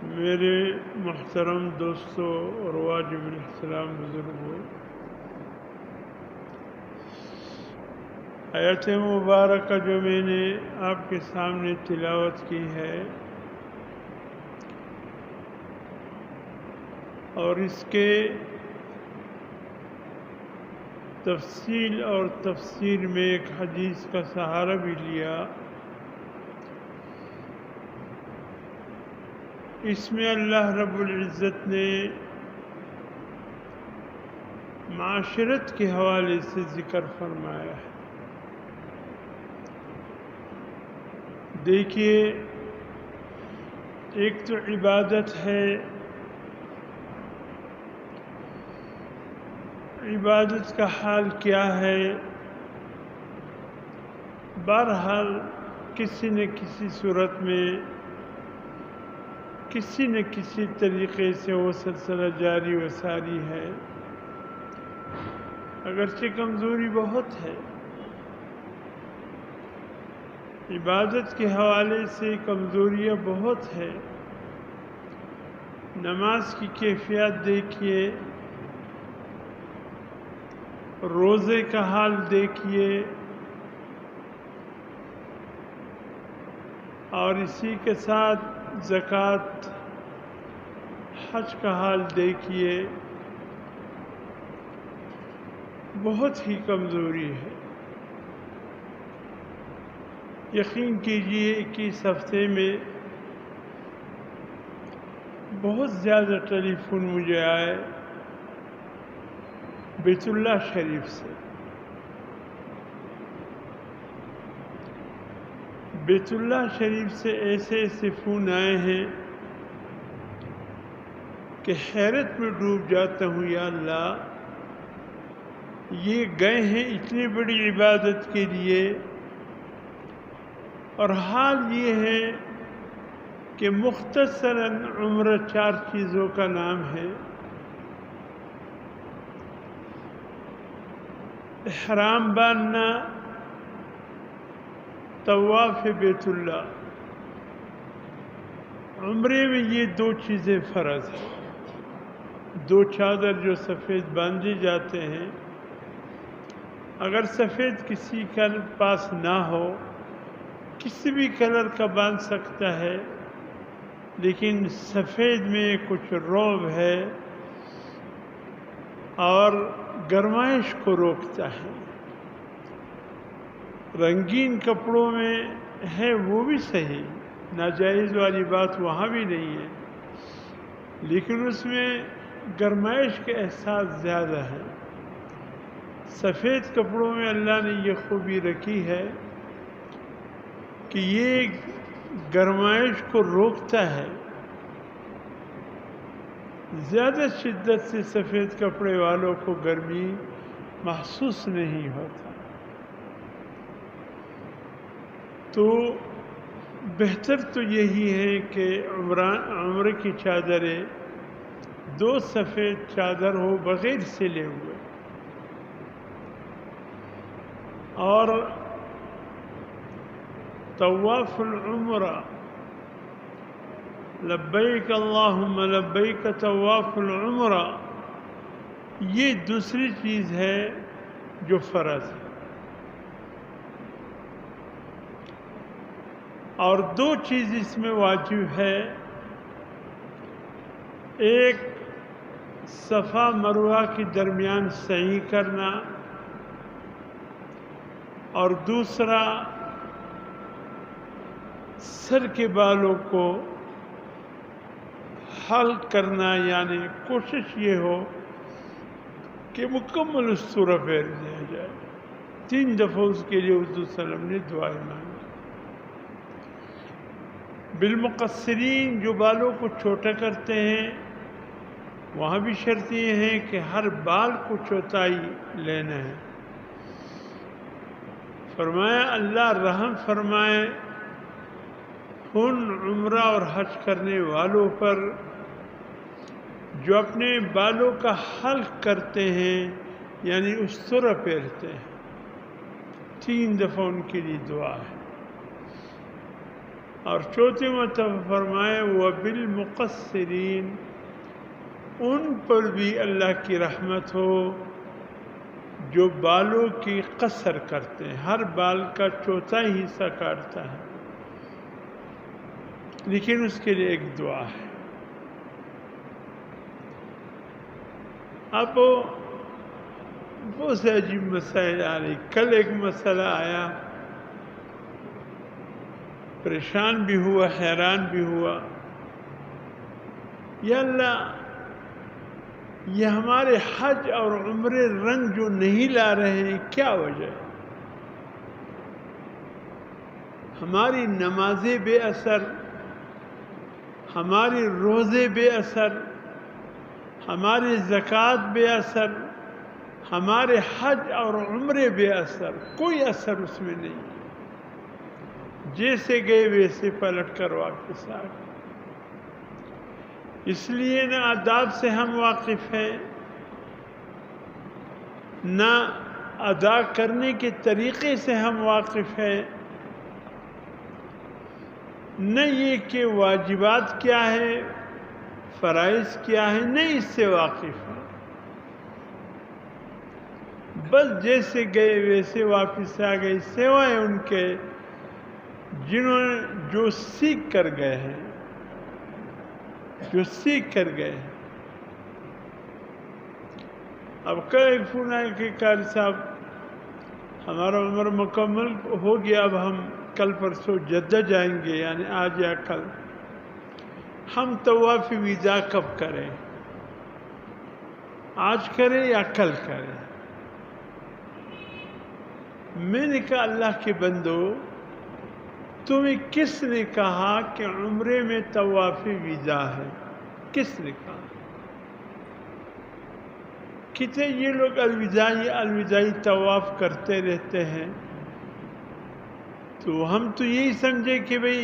میرے محترم دوستوں اور واجب الاحترام بزرگوں، آیت مبارکہ جو میں نے آپ کے سامنے تلاوت کی ہے اور اس کے تفصیل اور تفسیر میں ایک حدیث کا سہارا بھی لیا، اس میں اللہ رب العزت نے معاشرت کے حوالے سے ذکر فرمایا ہے۔ دیکھیے، ایک تو عبادت ہے، عبادت کا حال کیا ہے؟ بہرحال کسی نہ کسی صورت میں کسی نہ کسی طریقے سے وہ سلسلہ جاری و ساری ہے، اگرچہ کمزوری بہت ہے۔ عبادت کے حوالے سے کمزوریاں بہت ہے۔ نماز کی کیفیت دیکھیے، روزے کا حال دیکھیے، اور اسی کے ساتھ زکوٰۃ، حج کا حال دیکھیے، بہت ہی کمزوری ہے۔ یقین کیجئے کہ اس ہفتے میں بہت زیادہ ٹیلی فون مجھے آئے بیت اللہ شریف سے۔ بیت اللہ شریف سے ایسے ایسے فون آئے ہیں کہ حیرت میں ڈوب جاتا ہوں، یا اللہ، یہ گئے ہیں اتنی بڑی عبادت کے لیے، اور حال یہ ہے کہ مختصراً عمرہ 4 چیزوں کا نام ہے: احرام باندھنا، طواف بیت اللہ۔ عمرے میں یہ 2 چیزیں فرض ہیں۔ 2 چادر جو سفید باندھے جاتے ہیں، اگر سفید کسی کا پاس نہ ہو، کسی بھی کلر کا باندھ سکتا ہے، لیکن سفید میں کچھ رعب ہے اور گرمائش کو روکتا ہے۔ رنگین کپڑوں میں ہے وہ بھی صحیح، ناجائز والی بات وہاں بھی نہیں ہے، لیکن اس میں گرمائش کا احساس زیادہ ہے۔ سفید کپڑوں میں اللہ نے یہ خوبی رکھی ہے کہ یہ گرمائش کو روکتا ہے، زیادہ شدت سے سفید کپڑے والوں کو گرمی محسوس نہیں ہوتا۔ تو بہتر تو یہی ہے کہ عمرے کی چادریں 2 سفید چادر ہو بغیر سلے ہوئے، اور طواف العمرہ، لبیک اللہم لبیک طواف العمرہ، یہ دوسری چیز ہے جو فرض ہے۔ اور 2 چیز اس میں واجب ہے: ایک صفا مروہ کے درمیان سعی کرنا، اور دوسرا سر کے بالوں کو حلق کرنا، یعنی کوشش یہ ہو کہ مکمل استورہ پہن لیا جائے۔ 3 دفعہ اس کے لیے حضور صلی اللہ علیہ وسلم نے دعائیں مانگی۔ بالمقصرین، جو بالوں کو چھوٹا کرتے ہیں، وہاں بھی شرط یہ ہے کہ ہر بال کو چوتھائی لینا ہے۔ فرمایا اللہ رحم فرمائے ان عمرہ اور حج کرنے والوں پر جو اپنے بالوں کا حلق کرتے ہیں، یعنی استورہ پہنتے ہیں۔ 3 دفعہ ان کے لیے دعا ہے۔ اور چوتھی مرتبہ فرمائے وَبِالْمُقَصِّرِينَ، ان پر بھی اللہ کی رحمت ہو جو بالوں کی قصر کرتے ہیں، ہر بال کا چوتھائی حصہ کاٹتا ہے، لیکن اس کے لیے ایک دعا ہے۔ اب بہت سے عجیب مسائل آ رہی۔ کل ایک مسئلہ آیا، پریشان بھی ہوا، حیران بھی ہوا، یا اللہ یہ ہمارے حج اور عمرے رنگ جو نہیں لا رہے ہیں، کیا وجہ ہے؟ ہماری نمازیں بے اثر، ہماری روزے بے اثر، ہماری زکوٰۃ بے اثر، ہمارے حج اور عمرے بے اثر، کوئی اثر اس میں نہیں، جیسے گئے ویسے پلٹ کر واپس آ گئے۔ اس لیے نہ آداب سے ہم واقف ہیں، نہ ادا کرنے کے طریقے سے ہم واقف ہیں، نہ یہ کہ واجبات کیا ہے، فرائض کیا ہے، نہیں اس سے واقف ہے۔ بس جیسے گئے ویسے واپس آ گئے، سوائے ان کے جنہوں نے جو سیکھ کر گئے ہیں، جو سیکھ کر گئے ہیں۔ اب کل فون آئے کہ قاری صاحب ہمارا عمر مکمل ہو گیا، اب ہم کل پرسوں جدہ جائیں گے، یعنی آج یا کل، ہم طواف ویزا کب کریں؟ آج کریں یا کل کریں؟ میں نے کہا اللہ کے بندو، تمہیں کس نے کہا کہ عمرے میں طواف ویزا ہے؟ کس نے کہا؟ کتنے یہ لوگ الوداعی طواف کرتے رہتے ہیں، تو ہم تو یہی سمجھے کہ بھئی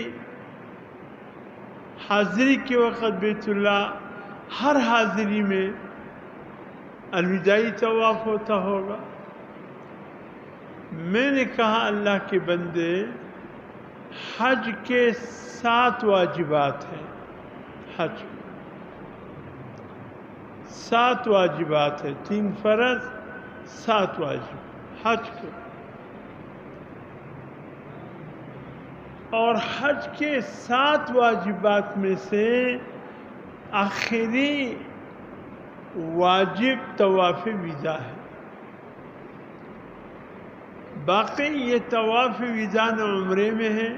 حاضری کے وقت بیت اللہ ہر حاضری میں الوداعی طواف ہوتا ہوگا۔ میں نے کہا اللہ کے بندے، حج کے 7 واجبات ہیں، حج 7 واجبات ہیں، 3 فرض 7 واجب حج کے، اور حج کے 7 واجبات میں سے آخری واجب طواف ویزا ہے۔ باقی یہ طواف ویزا نہ عمرے میں ہے،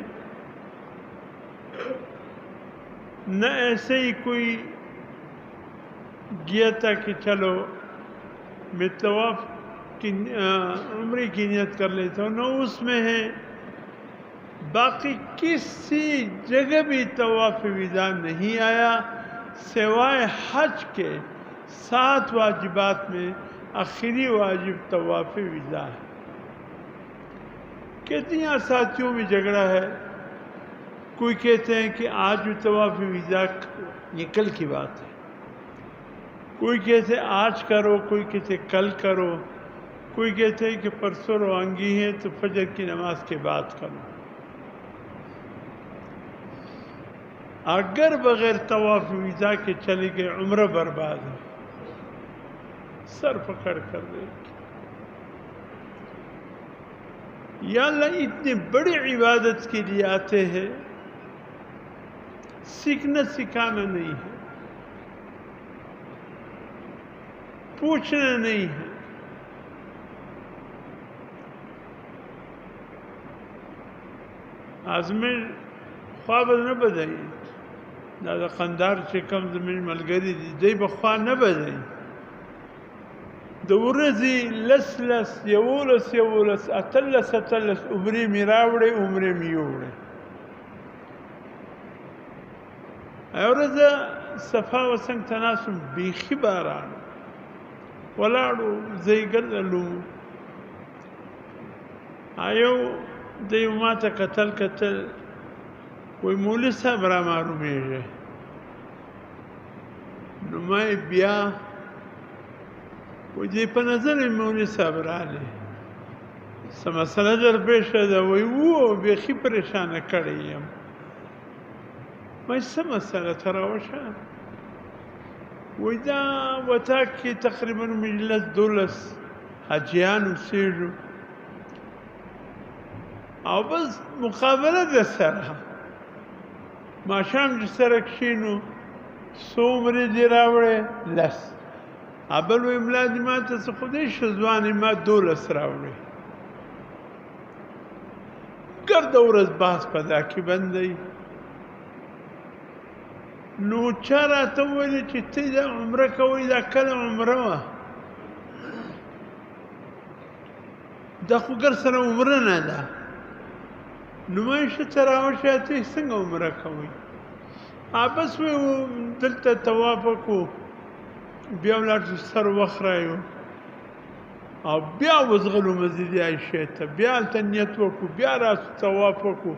نہ ایسے ہی کوئی گیا تھا کہ چلو میں طواف کی عمرے کی نیت کر لیتا ہوں، نہ اس میں ہے۔ باقی کسی جگہ بھی طواف ویزا نہیں آیا، سوائے حج کے 7 واجبات میں آخری واجب طواف ویزا ہے۔ کتنی ساتھیوں میں جھگڑا ہے، کوئی کہتے ہیں کہ آج طواف ویزا، یہ کل کی بات ہے، کوئی کہتے آج کرو، کوئی کہتے کل کرو، کوئی کہتے ہیں کہ پرسوں روانگی ہے تو فجر کی نماز کے بعد کرو۔ اگر بغیر طواف ویزا کے چلے گئے، عمرہ برباد ہے، سر پکڑ کر دے۔ یا اللہ اتنے بڑی عبادت کے لیے آتے ہیں، سیکھنا سکھانا نہیں ہے، پوچھنا نہیں ہے۔ آزمین خواب نہ بدائی، دادا قندار چکم زمین ملگری دی دی بخوا نہ بدائی، دورزی لس لس یولس یولس اتلس اتلس عمری می راوڑے عمری می یوڑے ایورزا صفا وسنگ تناسم بیخی باران ولاړو زیګللو آیو دیو ما ته کتل وی مولوی صاحب را معلومیږي، نو ما بیا وی دی په نظر مولوی صاحب رالی څه مسله در پیښه ده، وی بیخي پریشانه کړی یم، ما يسمى السنة ترى وشان وإذا وتاكي تقريبا مجلس دولس حجيان وسيجو او بس مقابله د سره ما شام چې سره کښینو څومره دي راوړې لس ابل و املا دي ما ته څه خدای شزوانې ما 12 راوړې ګرد ورځ بحث په دا کې بندي نو چا راته وویل چې ته دا عمره کوې دا کله عمره وه دا خو ګر سره عمره نه ده نو ما یې ښه څه راوښیه ته څنګه عمره کوئ بس وی دلته طواف وکړو بیا ولاړ شو سر وخرایو او بیا وزغلو مسجد عایشې ته بیا هلته نیت وکړو بیا راسو طواف وکړو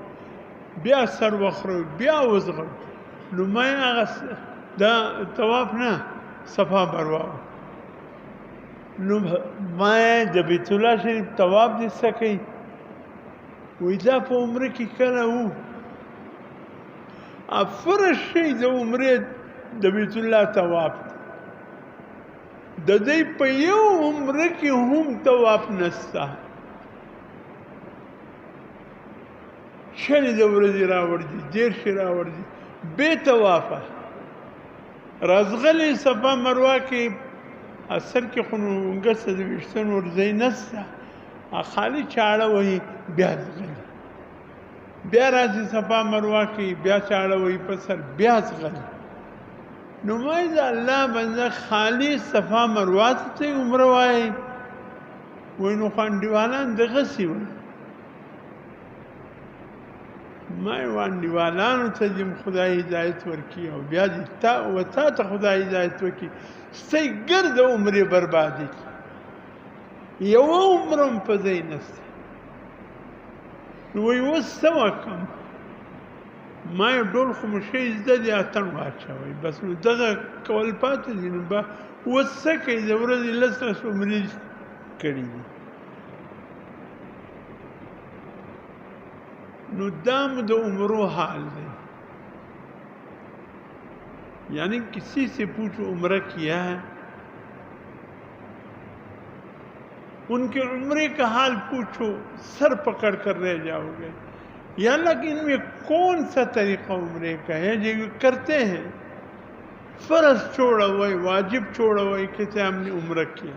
بیا سر وخرایو بیا وزغلو نو ما یې هغه دا طواف نه صفا مروه نو ما یې د بیت الله شریف طواف دې څه کوي وی دا په عمره کې کله وو فرض شي د عمرې د بیت الله طواف د دې په یو عمره کې هم طواف نسته شلې د ورځې راوړي دېرشې راوړي بې طوافه رازغلې صفا مروه کې اثر کې خو نونګه څه د ویشتن ورځی نسته خالی چاړه وهي بیا ځغلي بیا راځي صفا مروه کې بیا چاړه وهي په سر بیا ځغلي نو ما د الله بنده خالی صفا مروه ته عمره وایي وایي نو خو انډیوالان دغسې وایي ما یې انډیوالانو ته دې خدای هدایت ورکړي او بیا دې تا ته خدای هدایت وکړي ستی ګرده عمرې بربادي کړي یو عمره هم په ځای نسته نو وایي اوس څه وکړم ما یو ډول خو مو شی زده دی اتڼ واچوئ بس نو دغه کول پاتې دي نو به اوس څه کوي د ورځې 10 عمرې کړي دي نو دا مو د عمرو حال دی یعنی کسی سے پوچھو عمرہ کیا ہے ان کے عمرے کا حال پوچھو سر پکڑ کر رہ جاؤ گے یا اللہ کہ ان میں کون سا طریقہ عمرے کا ہے جو کرتے ہیں فرض چھوڑا ہوا ہے واجب چھوڑا ہوا ہے کہتے ہم نے عمرہ کیا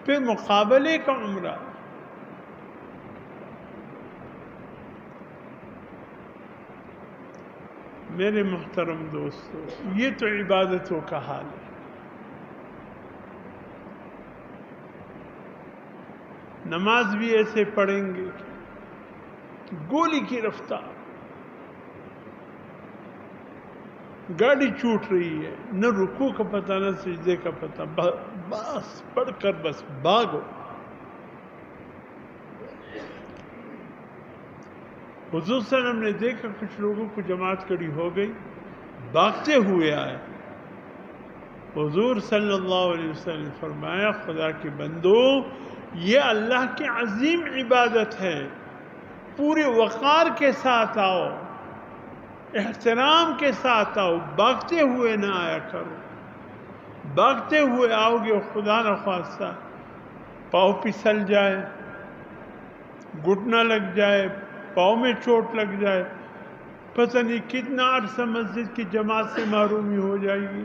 پھر مقابلے کا عمرہ میرے محترم دوستو یہ تو عبادتوں کا حال ہے نماز بھی ایسے پڑھیں گے گولی کی رفتار گاڑی چھوٹ رہی ہے نہ رکوع کا پتہ نہ سجدے کا پتہ بس پڑھ کر بس بھاگو حضور صلی اللہ علیہ وسلم نے دیکھا کچھ لوگوں کو جماعت کھڑی ہو گئی بھاگتے ہوئے آئے حضور صلی اللہ علیہ وسلم نے فرمایا خدا کے بندو یہ اللہ کی عظیم عبادت ہے پورے وقار کے ساتھ آؤ احترام کے ساتھ آؤ بھاگتے ہوئے نہ آیا کرو بھاگتے ہوئے آؤ گے خدا نخواستہ پاؤں پھسل جائے گھٹنا لگ جائے پاؤں میں چوٹ لگ جائے پتہ نہیں کتنا عرصہ مسجد کی جماعت سے محرومی ہو جائے گی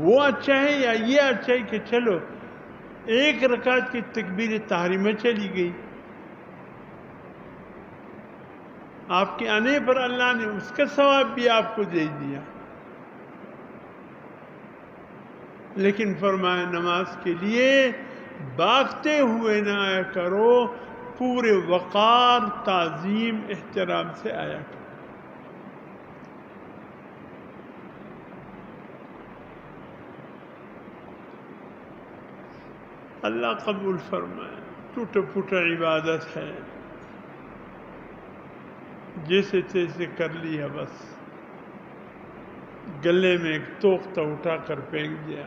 وہ اچھا ہے یا یہ اچھا ہے کہ چلو ایک رکعت کی تکبیر تحریمہ چلی گئی آپ کے آنے پر اللہ نے اس کا ثواب بھی آپ کو دے دیا لیکن فرمایا نماز کے لیے بھاگتے ہوئے نہ آیا کرو پورے وقار تعظیم احترام سے آیا کرو اللہ قبول فرمائے ٹوٹا پھوٹا عبادت ہے جیسے تیسے کر لیا بس گلے میں ایک توختہ اٹھا کر پھینک دیا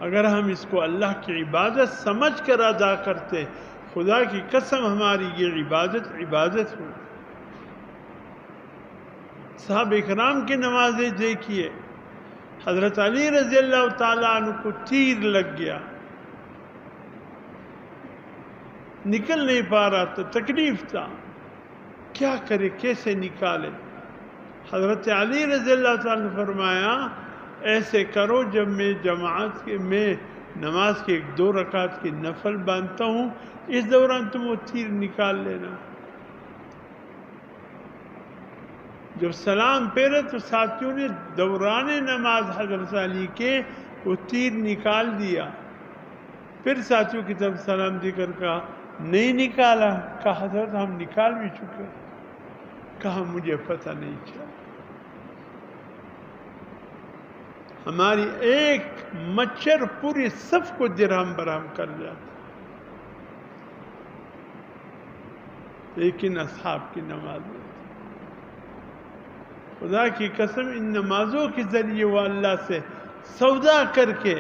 اگر ہم اس کو اللہ کی عبادت سمجھ کر ادا کرتے خدا کی قسم ہماری یہ عبادت ہو صحابہ اکرام کی نمازیں دیکھیے، حضرت علی رضی اللہ تعالیٰ عنہ کو تیر لگ گیا، نکل نہیں پا رہا تھا، تکلیف تھا، کیا کرے، کیسے نکالے؟ حضرت علی رضی اللہ تعالیٰ نے فرمایا ایسے کرو، جب میں نماز کے 1-2 رکعت کی نفل باندھتا ہوں، اس دوران تم وہ تیر نکال لینا۔ جب سلام پھیرے تو ساتھیوں نے دوران نماز حضرت علی کے وہ تیر نکال دیا۔ پھر ساتھیوں کی طرف سلام دے کر کہا نہیں نکالا؟ کہا حضرت ہم نکال بھی چکے۔ کہا مجھے پتہ نہیں چلا۔ ہماری ایک مچھر پوری صف کو درہم برہم کر جاتا، لیکن اصحاب کی نماز میں خدا کی قسم ان نمازوں کے ذریعے وہ اللہ سے سودا کر کے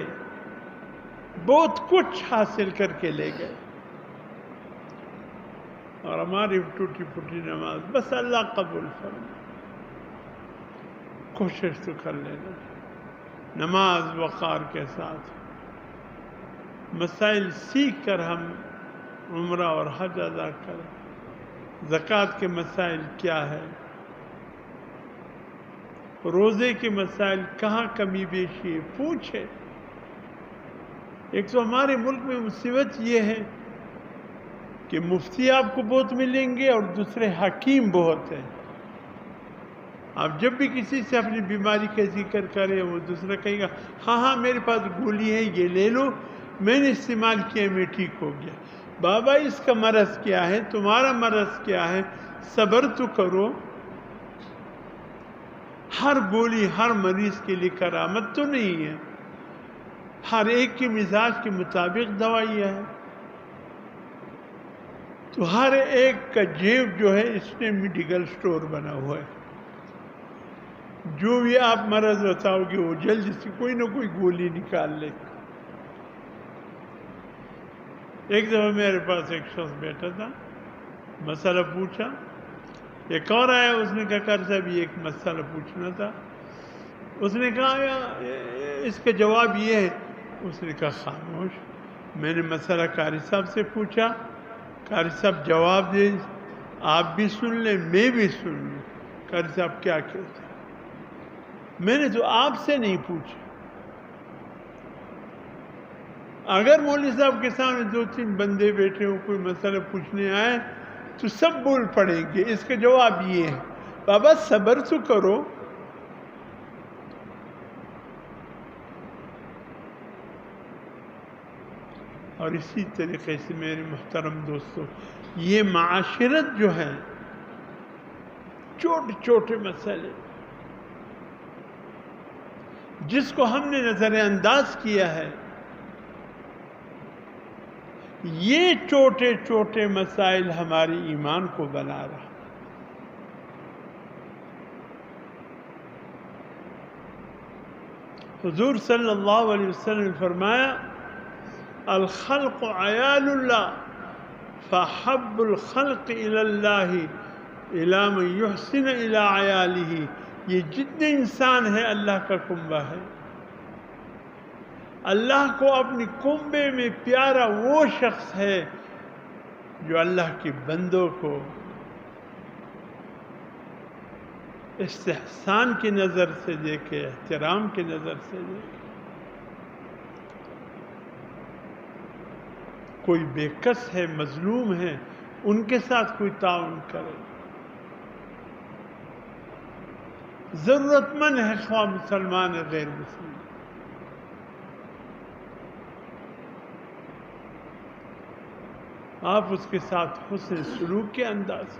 بہت کچھ حاصل کر کے لے گئے، اور ہماری ٹوٹی پھوٹی نماز بس اللہ قبول فرمائے۔ کوشش تو کر لینا، نماز وقار کے ساتھ، مسائل سیکھ کر ہم عمرہ اور حج ادا کریں۔ زکوٰۃ کے مسائل کیا ہے، روزے کے مسائل کہاں کمی بیشی ہے پوچھے۔ ایک تو ہمارے ملک میں مصیبت یہ ہے کہ مفتی آپ کو بہت ملیں گے اور دوسرے حکیم بہت ہیں۔ آپ جب بھی کسی سے اپنی بیماری کا ذکر کریں، وہ دوسرا کہے گا ہاں میرے پاس گولی ہے، یہ لے لو، میں نے استعمال کیا، میں ٹھیک ہو گیا۔ بابا اس کا مرض کیا ہے، تمہارا مرض کیا ہے، صبر تو کرو۔ ہر گولی ہر مریض کے لیے کرامت تو نہیں ہے، ہر ایک کے مزاج کے مطابق دوائیاں ہیں۔ تو ہر ایک کا جیب جو ہے اس میں میڈیکل سٹور بنا ہوا ہے، جو بھی آپ مرض بتاؤ گے وہ جلد سے کوئی نہ کوئی گولی نکال لے۔ ایک دفعہ میرے پاس ایک شخص بیٹھا تھا، مسئلہ پوچھا، ایک اور آیا، اس نے کہا قاری صاحب یہ ایک مسئلہ پوچھنا تھا۔ اس نے کہا اس کا جواب یہ ہے۔ اس نے کہا خاموش۔ میں نے مسئلہ قاری صاحب سے پوچھا، قاری صاحب جواب دیں، آپ بھی سن لیں میں بھی سن لوں، قاری صاحب کیا کہتے ہیں۔ میں نے تو آپ سے نہیں پوچھا۔ اگر مولوی صاحب کے سامنے 2-3 بندے بیٹھے ہوں، کوئی مسئلہ پوچھنے آئے تو سب بول پڑیں گے اس کا جواب یہ ہے۔ بابا صبر تو کرو۔ اور اسی طریقے سے میرے محترم دوستو، یہ معاشرت جو ہے، چھوٹے چھوٹے مسئلے جس کو ہم نے نظر انداز کیا ہے، یہ چھوٹے چھوٹے مسائل ہماری ایمان کو بنا رہا۔ حضور صلی اللہ علیہ وسلم نے فرمایا الخلق عیال اللہ فحب الخلق الی اللہ الی من یحسن الی عیالہ۔ یہ جتنے انسان ہیں اللہ کا کنبہ ہے۔ اللہ کو اپنی کنبے میں پیارا وہ شخص ہے جو اللہ کے بندوں کو استحسان کی نظر سے دیکھے، احترام کی نظر سے دیکھے۔ کوئی بے کس ہے، مظلوم ہے، ان کے ساتھ کوئی تعاون کرے۔ ضرورت مند ہے، خواہ مسلمان ہے غیر مسلم۔ آپ اس کے ساتھ حسن سلوک کے انداز،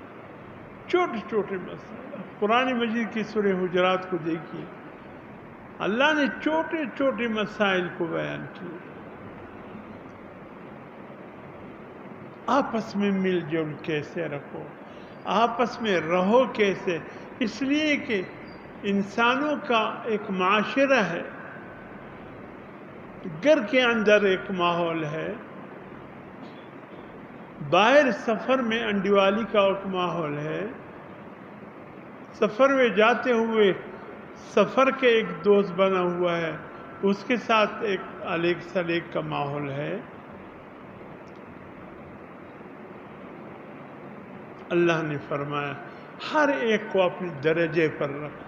چھوٹے چھوٹے مسائل۔ قرآن مجید کی سورہ حجرات کو دیکھیے، اللہ نے چھوٹے چھوٹے مسائل کو بیان کیا۔ آپس میں مل جل کیسے رکھو، آپس میں رہو کیسے، اس لیے کہ انسانوں کا ایک معاشرہ ہے، گھر کے اندر ایک ماحول ہے، باہر سفر میں انڈیوالی کا ایک ماحول ہے، سفر میں جاتے ہوئے سفر کے ایک دوست بنا ہوا ہے، اس کے ساتھ ایک علیق سلیق کا ماحول ہے. اللہ نے فرمایا ہر ایک کو اپنے درجے پر رکھو.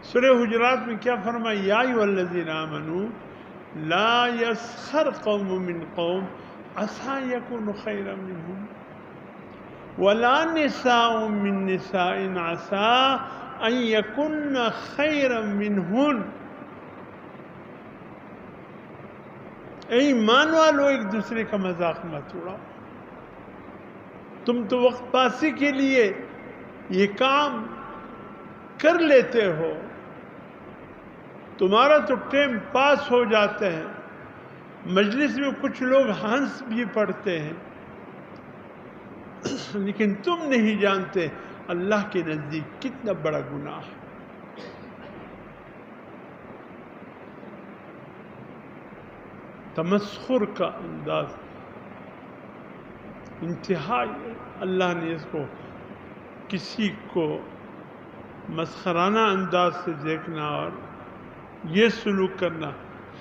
سورہ حجرات میں کیا فرمایا؟ یا ایھا الذین آمنوا لا یسخر قوم من قوم عسى یکونوا خیرا منهم ولا نساء من نساء عسى ان یکن خیرا منهن. اے ایمان والو، ایک دوسرے کا مذاق مت اڑاؤ. تم تو وقت پاسی کے لیے یہ کام کر لیتے ہو، تمہارا تو ٹائم پاس ہو جاتا ہے. مجلس میں کچھ لوگ ہنس بھی پڑتے ہیں، لیکن تم نہیں جانتے اللہ کے نزدیک کتنا بڑا گناہ ہے. تمسخر کا انداز انتہائی، اللہ نے اس کو کسی کو مسخرانہ انداز سے دیکھنا اور یہ سلوک کرنا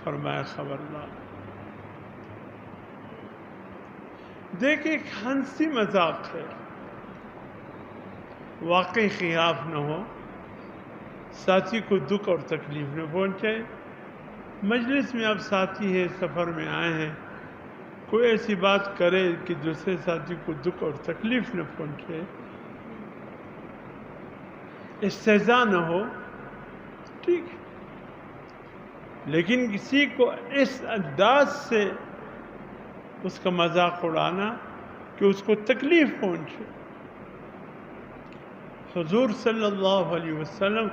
فرمایا خبردار. دیکھ ایک ہنسی مذاق ہے، واقعی خلاف نہ ہو، ساتھی کو دکھ اور تکلیف نہ پہنچے. مجلس میں آپ ساتھی ہیں، سفر میں آئے ہیں، کوئی ایسی بات کرے کہ دوسرے ساتھی کو دکھ اور تکلیف نہ پہنچے، استہزاء نہ ہو، ٹھیک ہے. لیکن کسی کو اس انداز سے اس کا مذاق اڑانا کہ اس کو تکلیف پہنچے. حضور صلی اللہ علیہ وسلم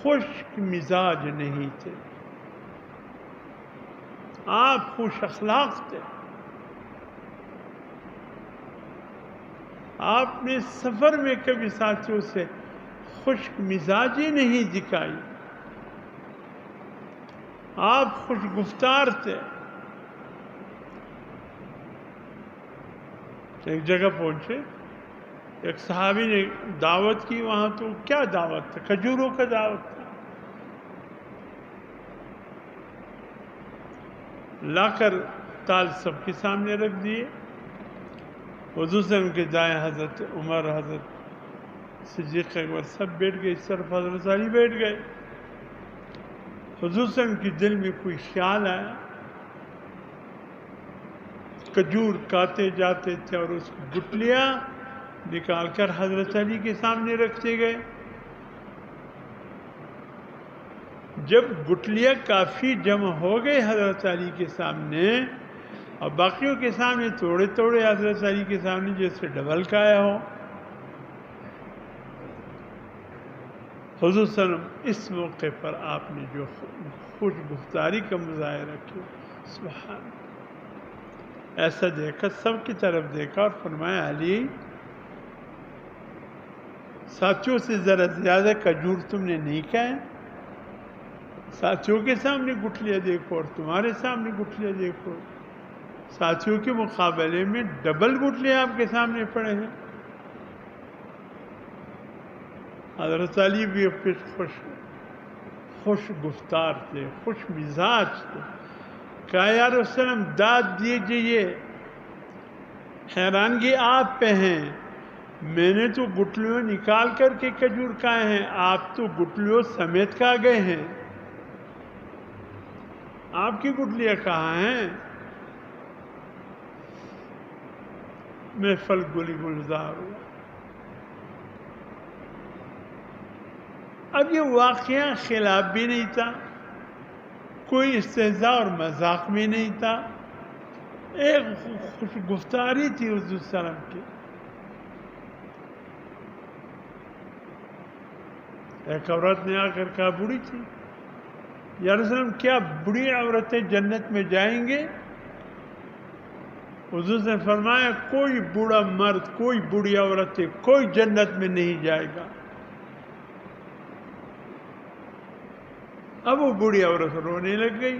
خشک مزاج نہیں تھے، آپ خوش اخلاق تھے. آپ نے سفر میں کبھی ساتھیوں سے خشک مزاجی نہیں دکھائی، آپ خوش گفتار تھے. ایک جگہ پہنچے، ایک صحابی نے دعوت کی، وہاں تو کیا دعوت تھا؟ کھجوروں کا دعوت تھا. لا کر تال سب کے سامنے رکھ دیے. حضور سے ان کے دائیں حضرت عمر، حضرت صدیق اکبر سب بیٹھ گئے، اس طرف حضرت علی بیٹھ گئے. حضور سے ان کے دل میں کوئی خیال آیا، کھجور کاتے جاتے تھے اور اس کو گٹلیاں نکال کر حضرت علی کے سامنے رکھتے گئے. جب گٹلیاں کافی جمع ہو گئے حضرت علی کے سامنے اور باقیوں کے سامنے توڑے توڑے حضرت علی کے سامنے جیسے ڈبل کا آیا ہو. حضور صلی اللہ علیہ وسلم اس موقع پر آپ نے جو خوش گفتاری کا مظاہرہ کیا، سبحان اللہ، ایسا دیکھا، سب کی طرف دیکھا اور فرمایا علی، ساتھیوں سے ذرا زیادہ کھجور تم نے نہیں کھائے. ساتھیوں کے سامنے گٹھلیاں دیکھو اور تمہارے سامنے گٹھلیاں دیکھو، ساتھیوں کے مقابلے میں ڈبل گٹھلیاں آپ کے سامنے پڑے ہیں. حضرت علی بھی خوش گفتار تھے، خوش مزاج تھے. کہا یا رسول اللہ داد دیجئے، حیرانگی آپ پہ ہیں، میں نے تو گٹلیوں نکال کر کے کھجور کھائے ہیں، آپ تو گٹلیوں سمیت کھا گئے ہیں. آپ کی گٹلیاں کہاں ہیں؟ محفل گلی گلزار ہوا. اب یہ واقعہ خلاف بھی نہیں تھا، کوئی استہزاء اور مذاق بھی نہیں تھا، ایک خوش گفتاری تھی حضور صلی اللہ علیہ وسلم کی. ایک عورت نے آ کر کہا، بوڑھی تھی، یا رسول اللہ کیا بڑی عورتیں جنت میں جائیں گے؟ حضور نے فرمایا کوئی بوڑھا مرد، کوئی بوڑھی عورتیں، کوئی جنت میں نہیں جائے گا. اب وہ بوڑھی عورت رونے لگ گئی.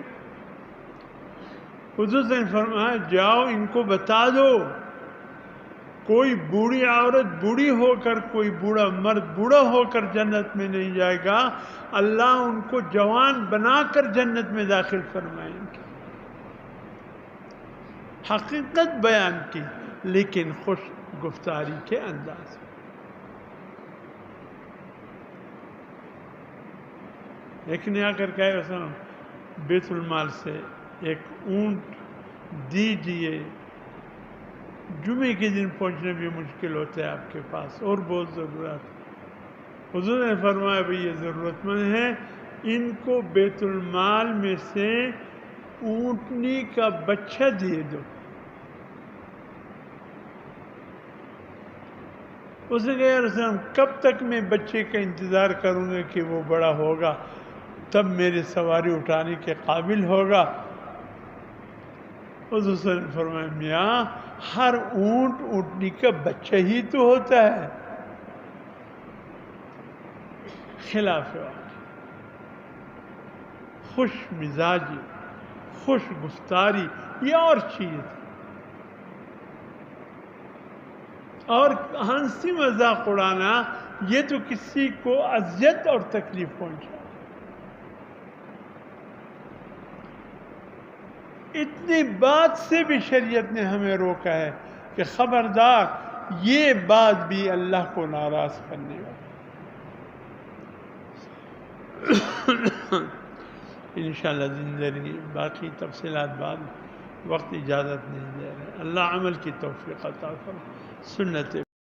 حضور نے فرمایا جاؤ ان کو بتا دو کوئی بوڑھی عورت بوڑھی ہو کر، کوئی بوڑھا مرد بوڑھا ہو کر جنت میں نہیں جائے گا، اللہ ان کو جوان بنا کر جنت میں داخل فرمائیں گے۔ حقیقت بیان کی لیکن خوش گفتاری کے انداز میں۔ ایک نے آ کر کہا وسلم بیت المال سے ایک اونٹ دیجئے، جمعے کے دن پہنچنا بھی مشکل ہوتا ہے آپ کے پاس اور بہت ضرورت۔ حضور نے فرمایا بھئی یہ ضرورت مند ہے، ان کو بیت المال میں سے اونٹنی کا بچہ دے دو۔ اس نے کہا یا رسول اللہ کب تک میں بچے کا انتظار کروں گا کہ وہ بڑا ہوگا تب میرے سواری اٹھانے کے قابل ہوگا؟ حضور نے فرمایا میاں ہر اونٹ اونٹنی کا بچہ ہی تو ہوتا ہے۔ خلاف واقع، خوش مزاجی، خوش گفتاری یہ اور چیز ہے، اور ہنسی مذاق اڑانا یہ تو کسی کو اذیت اور تکلیف پہنچا۔ اتنی بات سے بھی شریعت نے ہمیں روکا ہے کہ خبردار یہ بات بھی اللہ کو ناراض کرنے والی۔ انشاءاللہ زندگی باقی تفصیلات بعد، وقت اجازت نہیں دے رہے۔ اللہ عمل کی توفیق عطا فرمائے۔ سنت